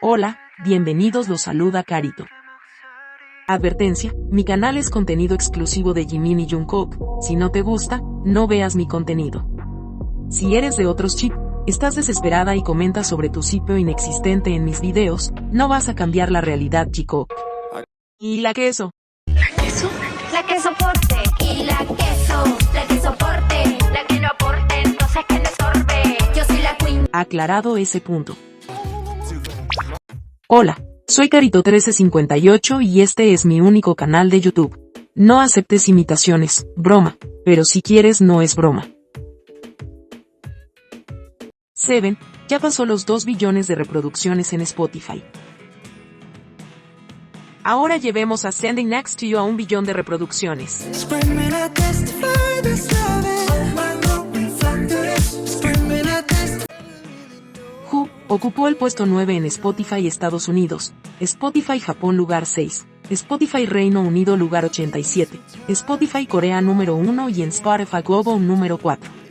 Hola, bienvenidos, los saluda Carito. Advertencia, mi canal es contenido exclusivo de Jimin y Jungkook, si no te gusta, no veas mi contenido. Si eres de otros chip, estás desesperada y comentas sobre tu sitio inexistente en mis videos, no vas a cambiar la realidad, chico. ¿Y la queso? ¿La queso? La que soporte. Y la que soporte. La que no aporte, entonces que le sorbe. Yo soy la queen. Aclarado ese punto. Hola, soy Carito1358 y este es mi único canal de YouTube. No aceptes imitaciones, broma, pero si quieres no es broma. Seven ya pasó los 2 billones de reproducciones en Spotify. Ahora llevemos a Standing Next to You a 1 billón de reproducciones. Who ocupó el puesto 9 en Spotify Estados Unidos, Spotify Japón lugar 6, Spotify Reino Unido lugar 87, Spotify Corea número 1 y en Spotify Global número 4.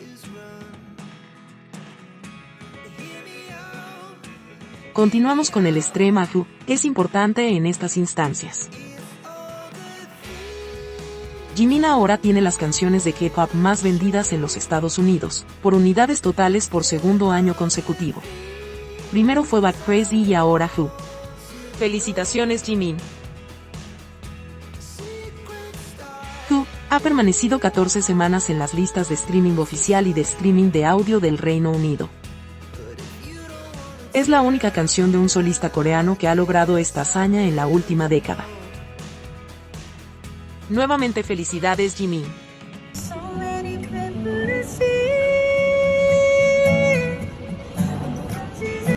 Continuamos con el Extrema Who, que es importante en estas instancias. Jimin ahora tiene las canciones de K-pop más vendidas en los Estados Unidos, por unidades totales por segundo año consecutivo. Primero fue Bad Crazy y ahora Who. Felicitaciones, Jimin. Who ha permanecido 14 semanas en las listas de streaming oficial y de streaming de audio del Reino Unido. Es la única canción de un solista coreano que ha logrado esta hazaña en la última década. Nuevamente felicidades, Jimin.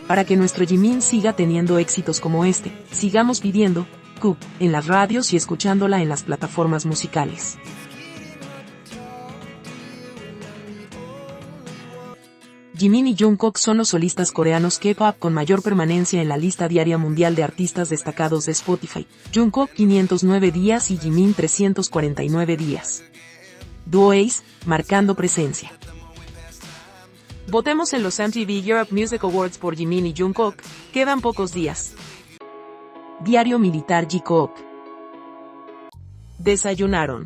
Para que nuestro Jimin siga teniendo éxitos como este, sigamos pidiendo Who en las radios y escuchándola en las plataformas musicales. Jimin y Jungkook son los solistas coreanos K-pop con mayor permanencia en la lista diaria mundial de artistas destacados de Spotify. Jungkook 509 días y Jimin 349 días. Duo Ace, marcando presencia. Votemos en los MTV Europe Music Awards por Jimin y Jungkook, quedan pocos días. Diario Militar Jikook. Desayunaron.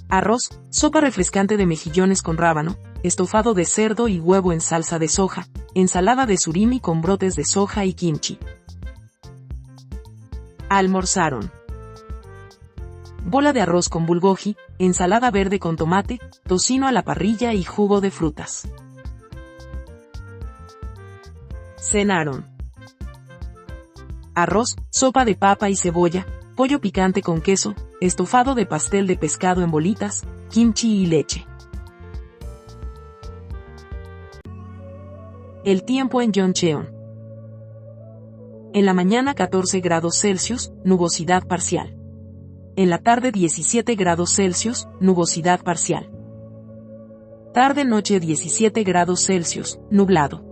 Arroz, sopa refrescante de mejillones con rábano, estofado de cerdo y huevo en salsa de soja, ensalada de surimi con brotes de soja y kimchi. Almorzaron. Bola de arroz con bulgogi, ensalada verde con tomate, tocino a la parrilla y jugo de frutas. Cenaron. Arroz, sopa de papa y cebolla, pollo picante con queso, estofado de pastel de pescado en bolitas, kimchi y leche. El tiempo en Yeoncheon. En la mañana 14 grados Celsius, nubosidad parcial. En la tarde 17 grados Celsius, nubosidad parcial. Tarde-noche 17 grados Celsius, nublado.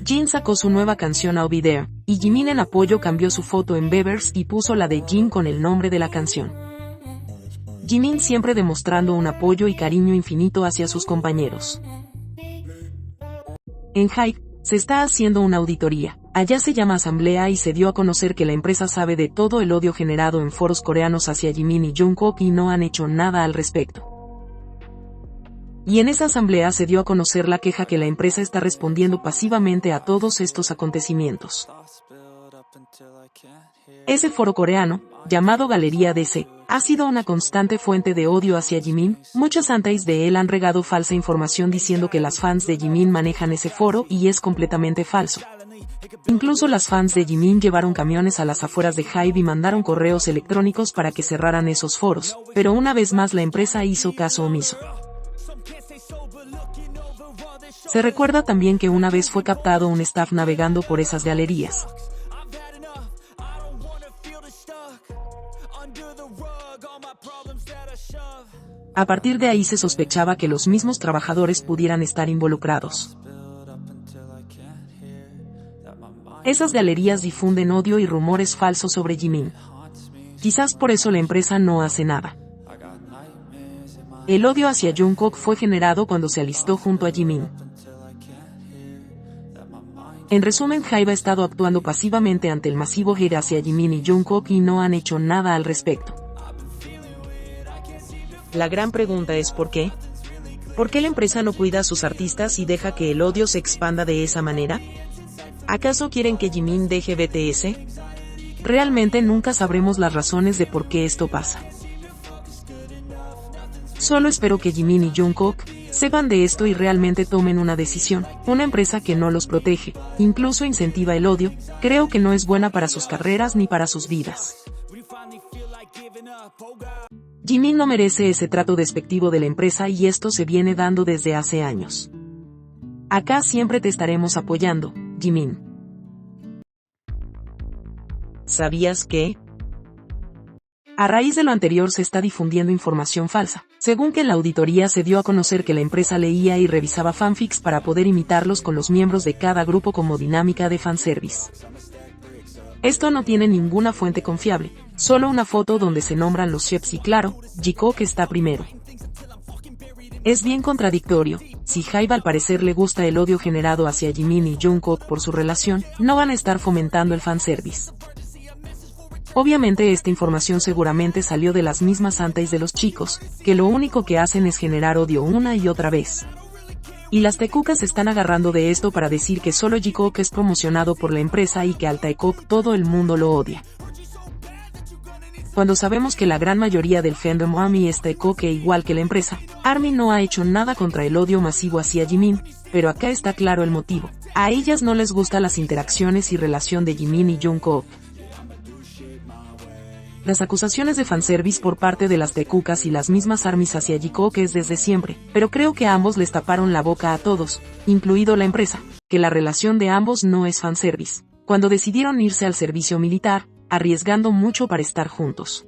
Jin sacó su nueva canción I'll Be There, y Jimin en apoyo cambió su foto en Beavers y puso la de Jin con el nombre de la canción. Jimin siempre demostrando un apoyo y cariño infinito hacia sus compañeros. En Hype, se está haciendo una auditoría, allá se llama asamblea y se dio a conocer que la empresa sabe de todo el odio generado en foros coreanos hacia Jimin y Jungkook y no han hecho nada al respecto. Y en esa asamblea se dio a conocer la queja que la empresa está respondiendo pasivamente a todos estos acontecimientos. Ese foro coreano, llamado Galería DC, ha sido una constante fuente de odio hacia Jimin. Muchos antis de él han regado falsa información diciendo que las fans de Jimin manejan ese foro y es completamente falso. Incluso las fans de Jimin llevaron camiones a las afueras de Hybe y mandaron correos electrónicos para que cerraran esos foros, pero una vez más la empresa hizo caso omiso. Se recuerda también que una vez fue captado un staff navegando por esas galerías. A partir de ahí se sospechaba que los mismos trabajadores pudieran estar involucrados. Esas galerías difunden odio y rumores falsos sobre Jimin. Quizás por eso la empresa no hace nada. El odio hacia Jungkook fue generado cuando se alistó junto a Jimin. En resumen, HYBE ha estado actuando pasivamente ante el masivo hate hacia Jimin y Jungkook y no han hecho nada al respecto. La gran pregunta es ¿por qué? ¿Por qué la empresa no cuida a sus artistas y deja que el odio se expanda de esa manera? ¿Acaso quieren que Jimin deje BTS? Realmente nunca sabremos las razones de por qué esto pasa. Solo espero que Jimin y Jungkook sepan de esto y realmente tomen una decisión. Una empresa que no los protege, incluso incentiva el odio, creo que no es buena para sus carreras ni para sus vidas. Jimin no merece ese trato despectivo de la empresa y esto se viene dando desde hace años. Acá siempre te estaremos apoyando, Jimin. ¿Sabías que? A raíz de lo anterior se está difundiendo información falsa, según que en la auditoría se dio a conocer que la empresa leía y revisaba fanfics para poder imitarlos con los miembros de cada grupo como dinámica de fanservice. Esto no tiene ninguna fuente confiable, solo una foto donde se nombran los chefs y claro, Jungkook está primero. Es bien contradictorio, si HYBE al parecer le gusta el odio generado hacia Jimin y Jungkook por su relación, no van a estar fomentando el fanservice. Obviamente esta información seguramente salió de las mismas antais de los chicos, que lo único que hacen es generar odio una y otra vez. Y las tecucas se están agarrando de esto para decir que solo Jungkook es promocionado por la empresa y que al Taekook todo el mundo lo odia. Cuando sabemos que la gran mayoría del fandom ARMY es Taekook e igual que la empresa, ARMY no ha hecho nada contra el odio masivo hacia Jimin, pero acá está claro el motivo. A ellas no les gustan las interacciones y relación de Jimin y Jungkook. Las acusaciones de fanservice por parte de las tecucas y las mismas ARMYs hacia Jungkook es desde siempre, pero creo que ambos les taparon la boca a todos, incluido la empresa, que la relación de ambos no es fanservice, cuando decidieron irse al servicio militar, arriesgando mucho para estar juntos.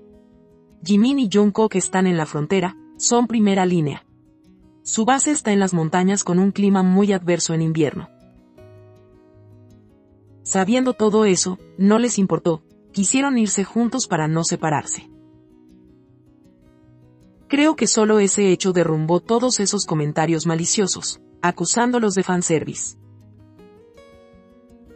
Jimin y Jungkook están en la frontera, son primera línea. Su base está en las montañas con un clima muy adverso en invierno. Sabiendo todo eso, no les importó. Quisieron irse juntos para no separarse. Creo que solo ese hecho derrumbó todos esos comentarios maliciosos, acusándolos de fanservice.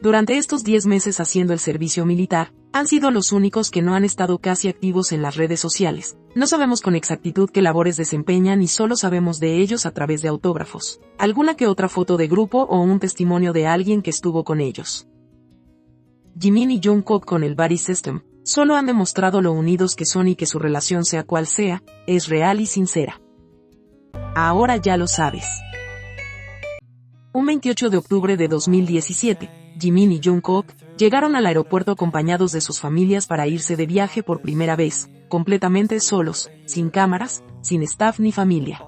Durante estos 10 meses haciendo el servicio militar, han sido los únicos que no han estado casi activos en las redes sociales. No sabemos con exactitud qué labores desempeñan y solo sabemos de ellos a través de autógrafos, alguna que otra foto de grupo o un testimonio de alguien que estuvo con ellos. Jimin y Jungkook con el Buddy System, solo han demostrado lo unidos que son y que su relación sea cual sea, es real y sincera. Ahora ya lo sabes. Un 28 de octubre de 2017, Jimin y Jungkook llegaron al aeropuerto acompañados de sus familias para irse de viaje por primera vez, completamente solos, sin cámaras, sin staff ni familia.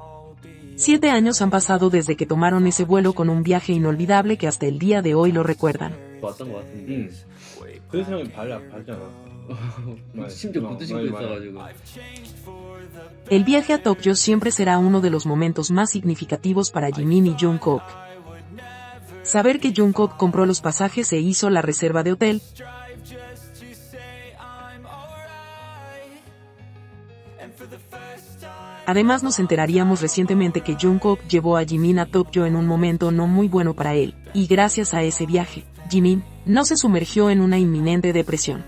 7 años han pasado desde que tomaron ese vuelo con un viaje inolvidable que hasta el día de hoy lo recuerdan. El viaje a Tokio siempre será uno de los momentos más significativos para Jimin y Jungkook. Saber que Jungkook compró los pasajes e hizo la reserva de hotel, además nos enteraríamos recientemente que Jungkook llevó a Jimin a Tokio en un momento no muy bueno para él, y gracias a ese viaje, Jimin no se sumergió en una inminente depresión.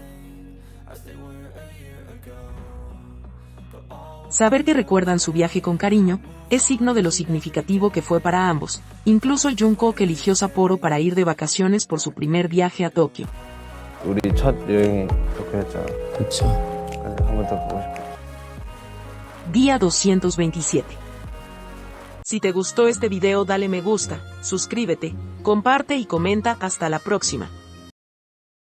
Saber que recuerdan su viaje con cariño, es signo de lo significativo que fue para ambos, incluso Jungkook eligió Sapporo para ir de vacaciones por su primer viaje a Tokio. 우리 첫 여행이 도쿄였잖아. 그쵸. 한 번 더 보고 싶어. Día 227. Si te gustó este video dale me gusta, suscríbete, comparte y comenta. Hasta la próxima.